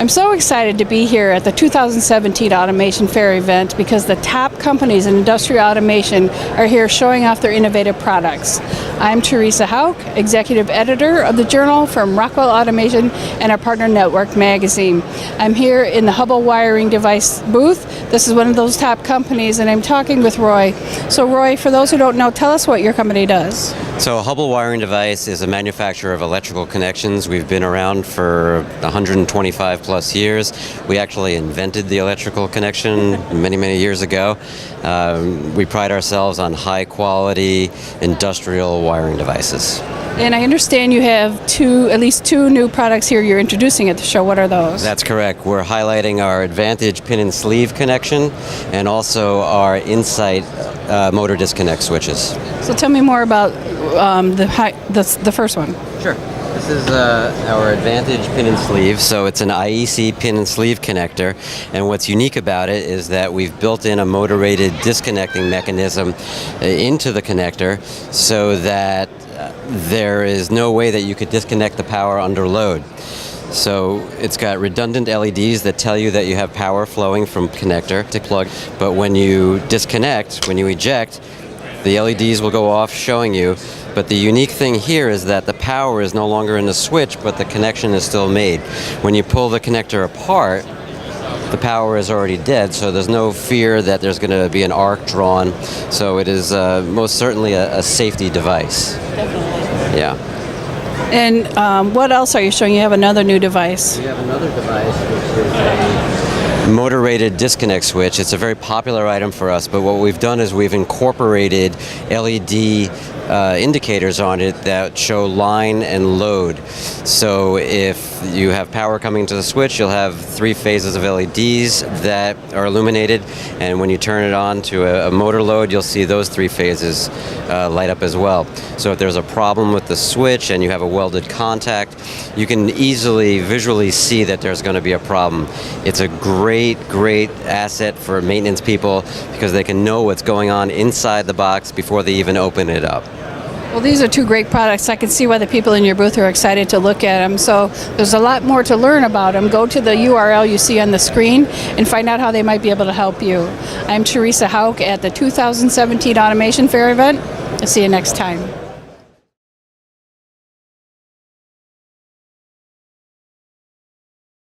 I'm so excited to be here at the 2017 Automation Fair event because the top companies in industrial automation are here showing off their innovative products. I'm Teresa Hauk, Executive Editor of the Journal from Rockwell Automation and our partner Network Magazine. I'm here in the Hubbell wiring device booth. This is one of those top companies, and I'm talking with Roy. So Roy, for those who don't know, tell us what your company does. So Hubbell Wiring Device is a manufacturer of electrical connections. We've been around for 125 plus years. We actually invented the electrical connection many years ago. We pride ourselves on high quality industrial wiring devices. And I understand you have at least two new products here you're introducing at the show. What are those? That's correct. We're highlighting our Advantage pin and sleeve connection and also our Insight motor disconnect switches. So tell me more about the first one. Sure. This is our Advantage pin and sleeve. So it's an IEC pin and sleeve connector, and what's unique about it is that we've built in a motor-rated disconnecting mechanism into the connector so that there is no way that you could disconnect the power under load. So it's got redundant LEDs that tell you that you have power flowing from connector to plug, but when you disconnect, when you eject, the LEDs will go off showing you. But the unique thing here is that the power is no longer in the switch, but the connection is still made. When you pull the connector apart, the power is already dead, so there's no fear that there's going to be an arc drawn. So it is most certainly a safety device. Definitely. Yeah. And what else are you showing? You have another new device. We have another device which is a motor-rated disconnect switch. It's a very popular item for us, but what we've done is we've incorporated LED indicators on it that show line and load. So if you have power coming to the switch, you'll have 3 phases of LEDs that are illuminated, and when you turn it on to a motor load, you'll see those 3 phases light up as well. So if there's a problem with the switch and you have a welded contact, you can easily visually see that there's going to be a problem. It's a great asset for maintenance people because they can know what's going on inside the box before they even open it up. Well, these are 2 great products. I can see why the people in your booth are excited to look at them. So there's a lot more to learn about them. Go to the URL you see on the screen and find out how they might be able to help you. I'm Teresa Hauk at the 2017 Automation Fair event. I'll see you next time.